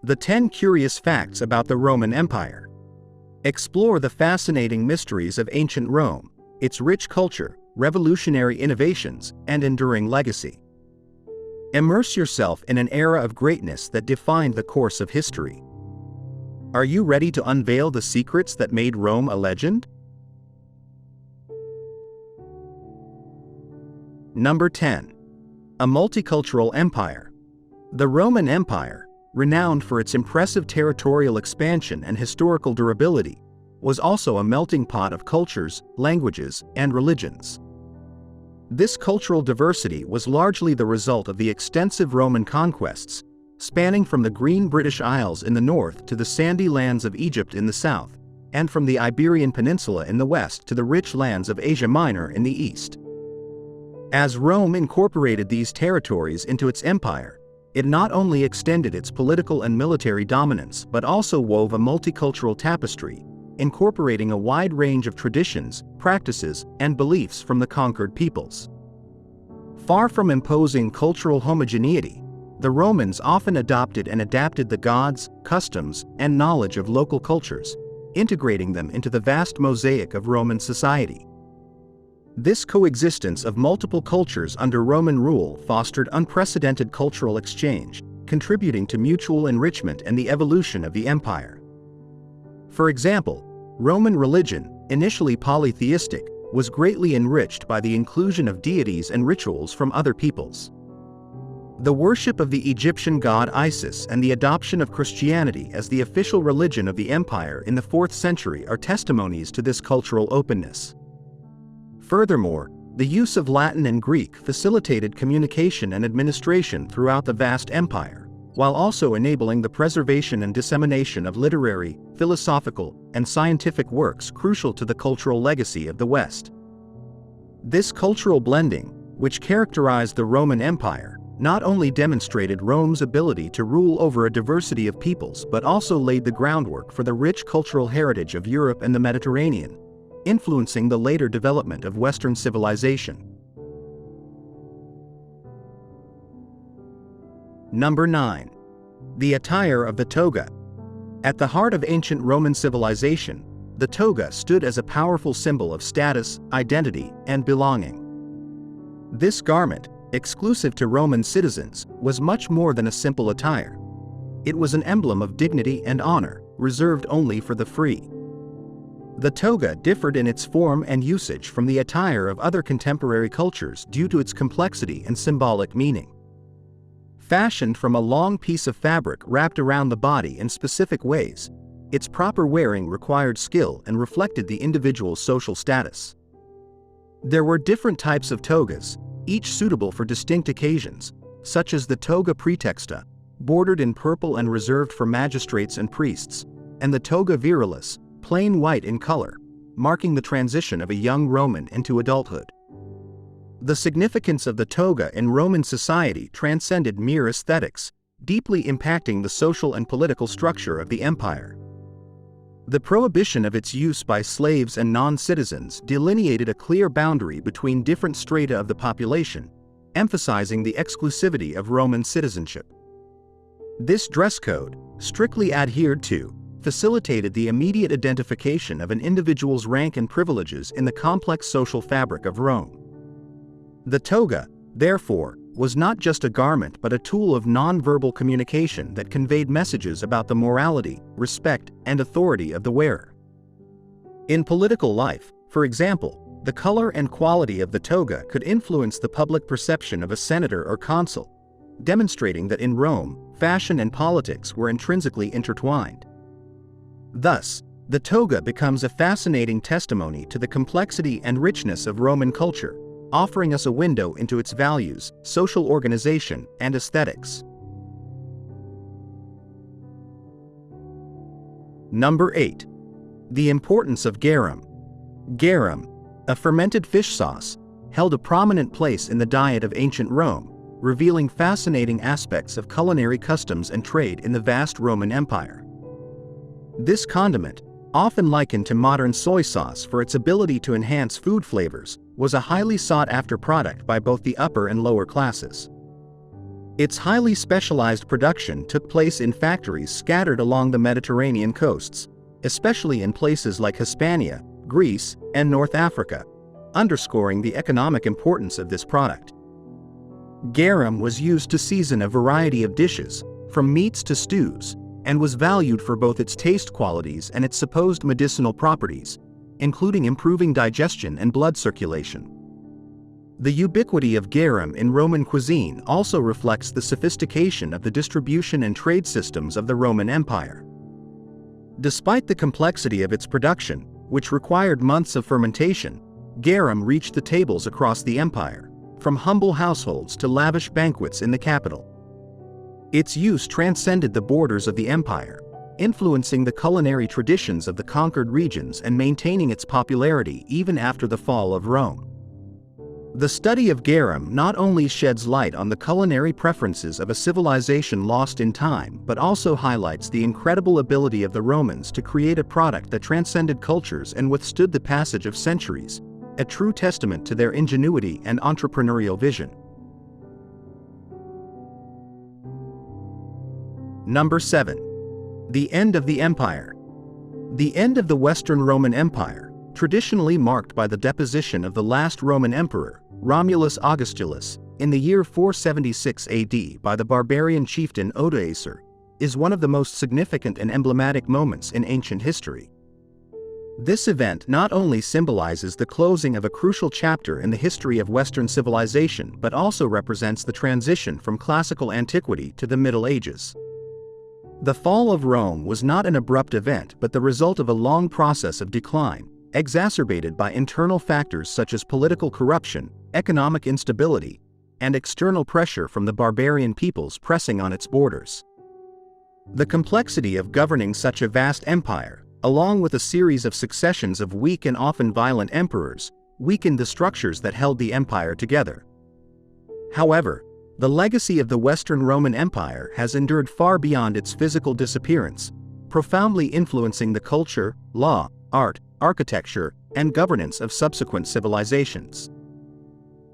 The 10 Curious Facts About the Roman Empire. Explore the fascinating mysteries of ancient Rome, its rich culture, revolutionary innovations, and enduring legacy. Immerse yourself in an era of greatness that defined the course of history. Are you ready to unveil the secrets that made Rome a legend? Number 10. A multicultural empire. The Roman Empire, renowned for its impressive territorial expansion and historical durability, was also a melting pot of cultures, languages, and religions. This cultural diversity was largely the result of the extensive Roman conquests, spanning from the green British Isles in the north to the sandy lands of Egypt in the south, and from the Iberian Peninsula in the west to the rich lands of Asia Minor in the east. As Rome incorporated these territories into its empire, it not only extended its political and military dominance but also wove a multicultural tapestry, incorporating a wide range of traditions, practices, and beliefs from the conquered peoples. Far from imposing cultural homogeneity, the Romans often adopted and adapted the gods, customs, and knowledge of local cultures, integrating them into the vast mosaic of Roman society. This coexistence of multiple cultures under Roman rule fostered unprecedented cultural exchange, contributing to mutual enrichment and the evolution of the empire. For example, Roman religion, initially polytheistic, was greatly enriched by the inclusion of deities and rituals from other peoples. The worship of the Egyptian god Isis and the adoption of Christianity as the official religion of the empire in the 4th century are testimonies to this cultural openness. Furthermore, the use of Latin and Greek facilitated communication and administration throughout the vast empire, while also enabling the preservation and dissemination of literary, philosophical, and scientific works crucial to the cultural legacy of the West. This cultural blending, which characterized the Roman Empire, not only demonstrated Rome's ability to rule over a diversity of peoples but also laid the groundwork for the rich cultural heritage of Europe and the Mediterranean, influencing the later development of Western civilization. Number 9. The attire of the toga. At the heart of ancient Roman civilization, the toga stood as a powerful symbol of status, identity, and belonging. This garment, exclusive to Roman citizens, was much more than a simple attire. It was an emblem of dignity and honor, reserved only for the free. The toga differed in its form and usage from the attire of other contemporary cultures due to its complexity and symbolic meaning. Fashioned from a long piece of fabric wrapped around the body in specific ways, its proper wearing required skill and reflected the individual's social status. There were different types of togas, each suitable for distinct occasions, such as the toga praetexta, bordered in purple and reserved for magistrates and priests, and the toga virilis, plain white in color, marking the transition of a young Roman into adulthood. The significance of the toga in Roman society transcended mere aesthetics, deeply impacting the social and political structure of the empire. The prohibition of its use by slaves and non-citizens delineated a clear boundary between different strata of the population, emphasizing the exclusivity of Roman citizenship. This dress code, strictly adhered to, facilitated the immediate identification of an individual's rank and privileges in the complex social fabric of Rome. The toga, therefore, was not just a garment but a tool of non-verbal communication that conveyed messages about the morality, respect, and authority of the wearer. In political life, for example, the color and quality of the toga could influence the public perception of a senator or consul, demonstrating that in Rome, fashion and politics were intrinsically intertwined. Thus, the toga becomes a fascinating testimony to the complexity and richness of Roman culture, offering us a window into its values, social organization, and aesthetics. Number 8. The importance of garam. Garam, a fermented fish sauce, held a prominent place in the diet of ancient Rome, revealing fascinating aspects of culinary customs and trade in the vast Roman Empire. This condiment, often likened to modern soy sauce for its ability to enhance food flavors, was a highly sought-after product by both the upper and lower classes. Its highly specialized production took place in factories scattered along the Mediterranean coasts, especially in places like Hispania, Greece, and North Africa, underscoring the economic importance of this product. Garam was used to season a variety of dishes, from meats to stews, and was valued for both its taste qualities and its supposed medicinal properties, including improving digestion and blood circulation. The ubiquity of garam in Roman cuisine also reflects the sophistication of the distribution and trade systems of the Roman Empire. Despite the complexity of its production, which required months of fermentation, garam reached the tables across the empire, from humble households to lavish banquets in the capital. Its use transcended the borders of the empire, influencing the culinary traditions of the conquered regions and maintaining its popularity even after the fall of Rome. The study of garam not only sheds light on the culinary preferences of a civilization lost in time but also highlights the incredible ability of the Romans to create a product that transcended cultures and withstood the passage of centuries, a true testament to their ingenuity and entrepreneurial vision. Number 7. The end of the empire. The end of the Western Roman Empire, traditionally marked by the deposition of the last Roman emperor, Romulus Augustulus, in the year 476 AD by the barbarian chieftain Odoacer, is one of the most significant and emblematic moments in ancient history. This event not only symbolizes the closing of a crucial chapter in the history of Western civilization but also represents the transition from classical antiquity to the Middle Ages. The fall of Rome was not an abrupt event but the result of a long process of decline, exacerbated by internal factors such as political corruption, economic instability, and external pressure from the barbarian peoples pressing on its borders. The complexity of governing such a vast empire, along with a series of successions of weak and often violent emperors, weakened the structures that held the empire together. However, the legacy of the Western Roman Empire has endured far beyond its physical disappearance, profoundly influencing the culture, law, art, architecture, and governance of subsequent civilizations.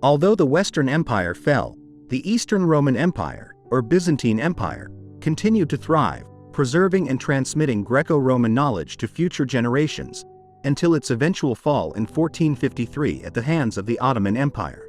Although the Western Empire fell, the Eastern Roman Empire, or Byzantine Empire, continued to thrive, preserving and transmitting Greco-Roman knowledge to future generations, until its eventual fall in 1453 at the hands of the Ottoman Empire.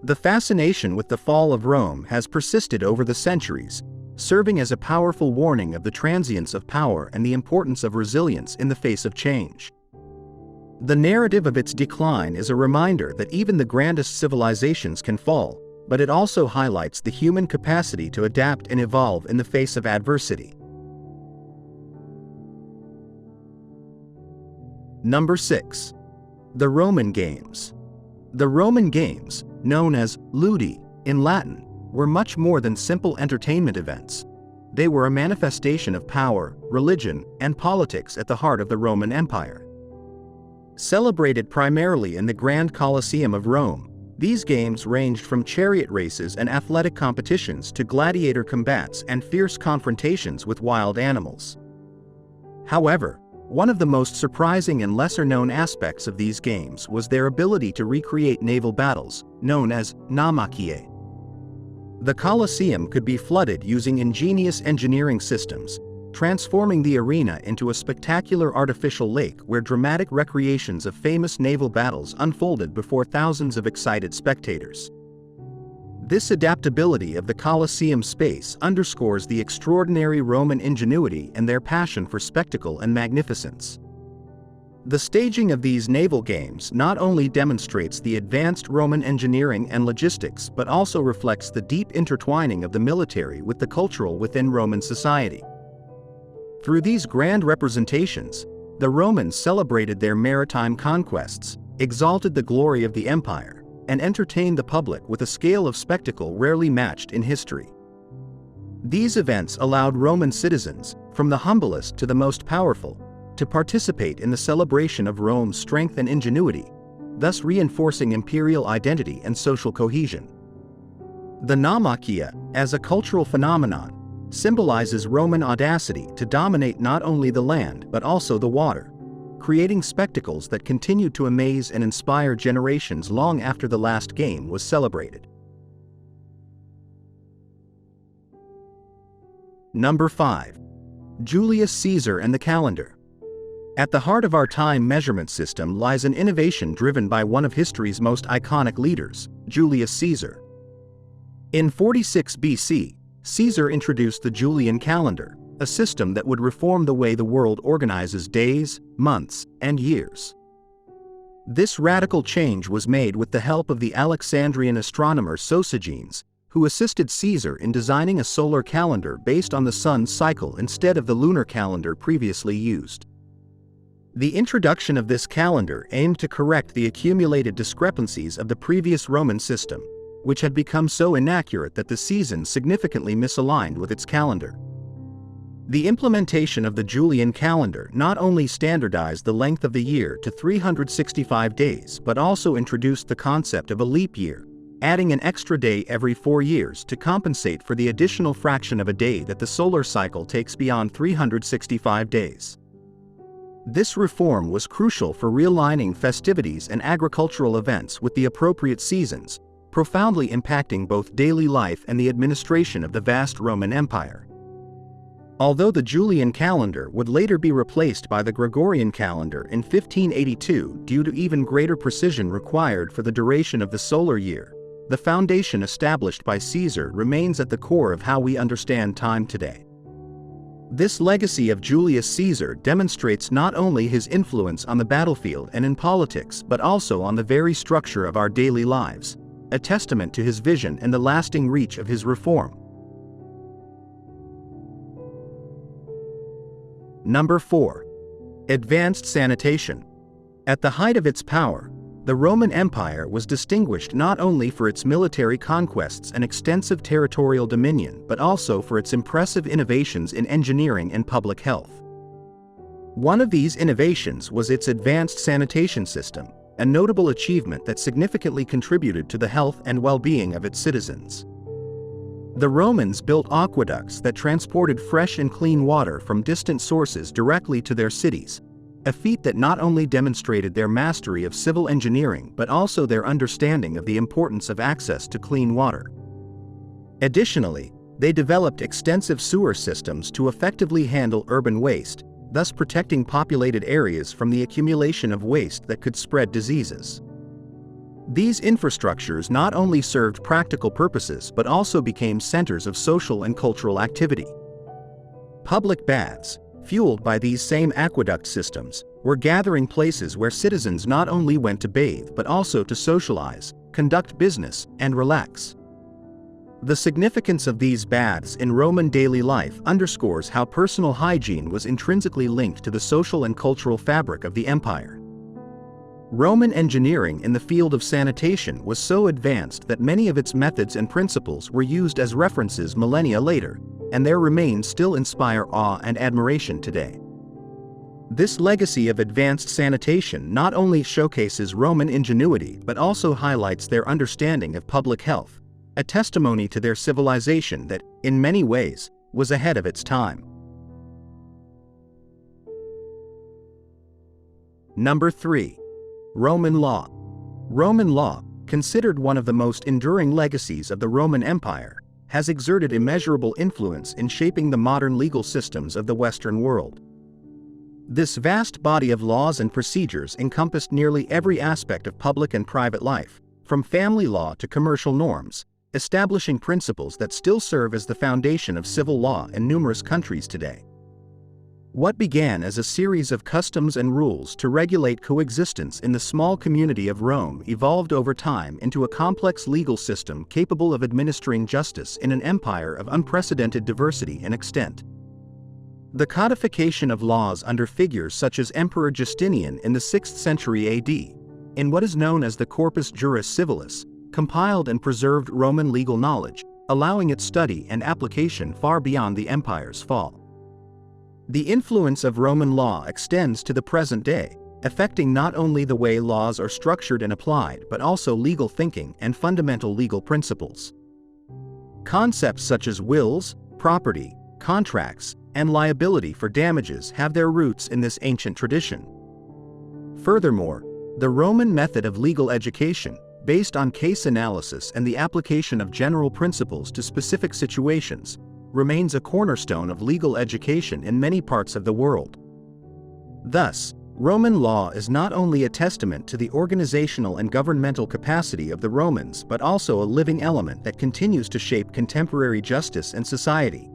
The fascination with the fall of Rome has persisted over the centuries, serving as a powerful warning of the transience of power and the importance of resilience in the face of change. The narrative of its decline is a reminder that even the grandest civilizations can fall, but it also highlights the human capacity to adapt and evolve in the face of adversity. Number 6. The Roman Games. The Roman Games, known as ludi in Latin, were much more than simple entertainment events. They were a manifestation of power, religion, and politics at the heart of the Roman Empire. Celebrated primarily in the Grand Colosseum of Rome, these games ranged from chariot races and athletic competitions to gladiator combats and fierce confrontations with wild animals. However, one of the most surprising and lesser-known aspects of these games was their ability to recreate naval battles, known as naumachia. The Colosseum could be flooded using ingenious engineering systems, transforming the arena into a spectacular artificial lake where dramatic recreations of famous naval battles unfolded before thousands of excited spectators. This adaptability of the Colosseum space underscores the extraordinary Roman ingenuity and their passion for spectacle and magnificence. The staging of these naval games not only demonstrates the advanced Roman engineering and logistics but also reflects the deep intertwining of the military with the cultural within Roman society. Through these grand representations, the Romans celebrated their maritime conquests, exalted the glory of the empire, and entertained the public with a scale of spectacle rarely matched in history. These events allowed Roman citizens, from the humblest to the most powerful, to participate in the celebration of Rome's strength and ingenuity, thus reinforcing imperial identity and social cohesion. The naumachia, as a cultural phenomenon, symbolizes Roman audacity to dominate not only the land but also the water, creating spectacles that continued to amaze and inspire generations long after the last game was celebrated. Number 5. Julius Caesar and the calendar. At the heart of our time measurement system lies an innovation driven by one of history's most iconic leaders, Julius Caesar. In 46 BC, Caesar introduced the Julian calendar, a system that would reform the way the world organizes days, months, and years. This radical change was made with the help of the Alexandrian astronomer Sosigenes, who assisted Caesar in designing a solar calendar based on the sun's cycle instead of the lunar calendar previously used. The introduction of this calendar aimed to correct the accumulated discrepancies of the previous Roman system, which had become so inaccurate that the seasons significantly misaligned with its calendar. The implementation of the Julian calendar not only standardized the length of the year to 365 days but also introduced the concept of a leap year, adding an extra day every 4 years to compensate for the additional fraction of a day that the solar cycle takes beyond 365 days. This reform was crucial for realigning festivities and agricultural events with the appropriate seasons, profoundly impacting both daily life and the administration of the vast Roman Empire. Although the Julian calendar would later be replaced by the Gregorian calendar in 1582 due to even greater precision required for the duration of the solar year, the foundation established by Caesar remains at the core of how we understand time today. This legacy of Julius Caesar demonstrates not only his influence on the battlefield and in politics but also on the very structure of our daily lives, a testament to his vision and the lasting reach of his reform. Number 4. Advanced sanitation. At the height of its power, the Roman Empire was distinguished not only for its military conquests and extensive territorial dominion but also for its impressive innovations in engineering and public health. One of these innovations was its advanced sanitation system, a notable achievement that significantly contributed to the health and well-being of its citizens. The Romans built aqueducts that transported fresh and clean water from distant sources directly to their cities, a feat that not only demonstrated their mastery of civil engineering but also their understanding of the importance of access to clean water. Additionally, they developed extensive sewer systems to effectively handle urban waste, thus protecting populated areas from the accumulation of waste that could spread diseases. These infrastructures not only served practical purposes but also became centers of social and cultural activity. Public baths, fueled by these same aqueduct systems, were gathering places where citizens not only went to bathe but also to socialize, conduct business, and relax. The significance of these baths in Roman daily life underscores how personal hygiene was intrinsically linked to the social and cultural fabric of the empire. Roman engineering in the field of sanitation was so advanced that many of its methods and principles were used as references millennia later, and their remains still inspire awe and admiration today. This legacy of advanced sanitation not only showcases Roman ingenuity but also highlights their understanding of public health, a testimony to their civilization that, in many ways, was ahead of its time. Number 3. Roman law. Roman law, considered one of the most enduring legacies of the Roman Empire, has exerted immeasurable influence in shaping the modern legal systems of the Western world. This vast body of laws and procedures encompassed nearly every aspect of public and private life, from family law to commercial norms, establishing principles that still serve as the foundation of civil law in numerous countries today. What began as a series of customs and rules to regulate coexistence in the small community of Rome evolved over time into a complex legal system capable of administering justice in an empire of unprecedented diversity and extent. The codification of laws under figures such as Emperor Justinian in the 6th century AD, in what is known as the Corpus Juris Civilis, compiled and preserved Roman legal knowledge, allowing its study and application far beyond the empire's fall. The influence of Roman law extends to the present day, affecting not only the way laws are structured and applied but also legal thinking and fundamental legal principles. Concepts such as wills, property, contracts, and liability for damages have their roots in this ancient tradition. Furthermore, the Roman method of legal education, based on case analysis and the application of general principles to specific situations, remains a cornerstone of legal education in many parts of the world. Thus, Roman law is not only a testament to the organizational and governmental capacity of the Romans but also a living element that continues to shape contemporary justice and society.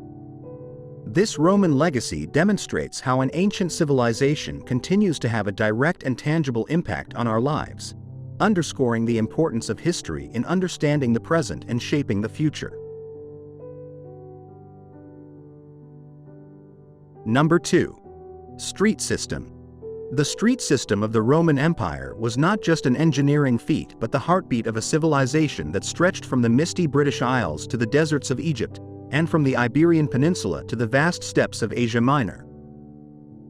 This Roman legacy demonstrates how an ancient civilization continues to have a direct and tangible impact on our lives, underscoring the importance of history in understanding the present and shaping the future. Number 2. Street system. The street system of the Roman Empire was not just an engineering feat but the heartbeat of a civilization that stretched from the misty British Isles to the deserts of Egypt, and from the Iberian Peninsula to the vast steppes of Asia Minor.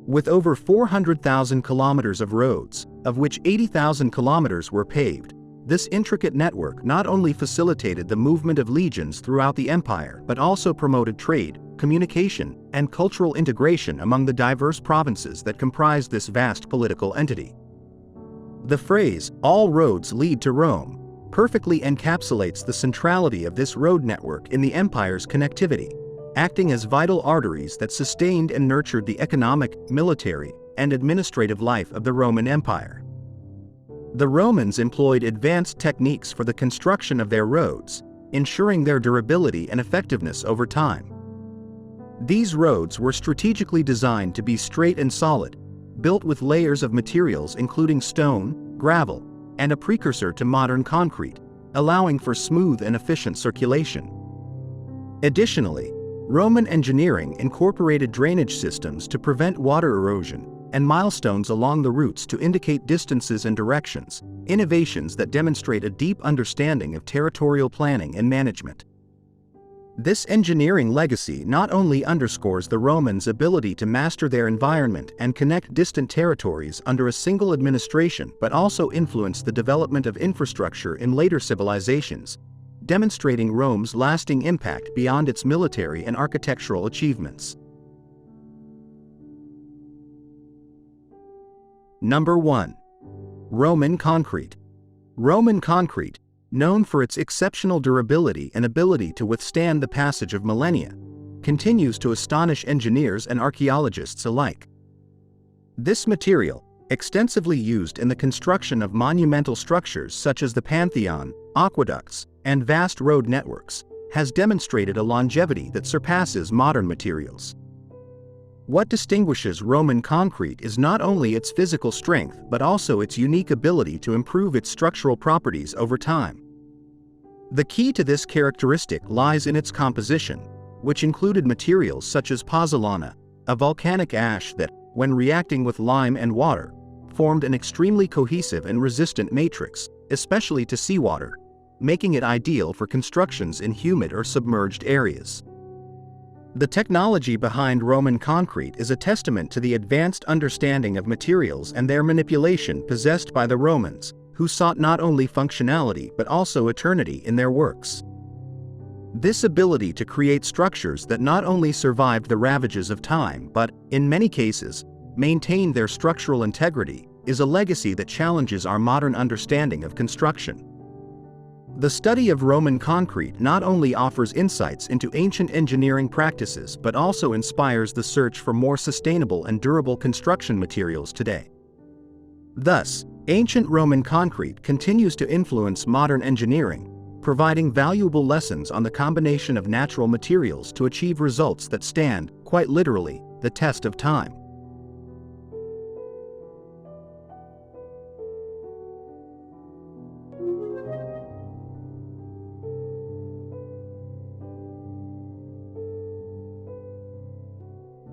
With over 400,000 kilometers of roads, of which 80,000 kilometers were paved, this intricate network not only facilitated the movement of legions throughout the empire but also promoted trade, communication, and cultural integration among the diverse provinces that comprised this vast political entity. The phrase, "all roads lead to Rome," perfectly encapsulates the centrality of this road network in the empire's connectivity, acting as vital arteries that sustained and nurtured the economic, military, and administrative life of the Roman Empire. The Romans employed advanced techniques for the construction of their roads, ensuring their durability and effectiveness over time. These roads were strategically designed to be straight and solid, built with layers of materials including stone, gravel, and a precursor to modern concrete, allowing for smooth and efficient circulation. Additionally, Roman engineering incorporated drainage systems to prevent water erosion, and milestones along the routes to indicate distances and directions, innovations that demonstrate a deep understanding of territorial planning and management. This engineering legacy not only underscores the Romans' ability to master their environment and connect distant territories under a single administration but also influenced the development of infrastructure in later civilizations, demonstrating Rome's lasting impact beyond its military and architectural achievements. Number 1. Roman concrete. Roman concrete, known for its exceptional durability and ability to withstand the passage of millennia, continues to astonish engineers and archaeologists alike. This material, extensively used in the construction of monumental structures such as the Pantheon, aqueducts, and vast road networks, has demonstrated a longevity that surpasses modern materials. What distinguishes Roman concrete is not only its physical strength but also its unique ability to improve its structural properties over time. The key to this characteristic lies in its composition, which included materials such as pozzolana, a volcanic ash that, when reacting with lime and water, formed an extremely cohesive and resistant matrix, especially to seawater, making it ideal for constructions in humid or submerged areas. The technology behind Roman concrete is a testament to the advanced understanding of materials and their manipulation possessed by the Romans, who sought not only functionality but also eternity in their works. This ability to create structures that not only survived the ravages of time but, in many cases, maintained their structural integrity is a legacy that challenges our modern understanding of construction. The study of Roman concrete not only offers insights into ancient engineering practices but also inspires the search for more sustainable and durable construction materials today. Thus, ancient Roman concrete continues to influence modern engineering, providing valuable lessons on the combination of natural materials to achieve results that stand, quite literally, the test of time.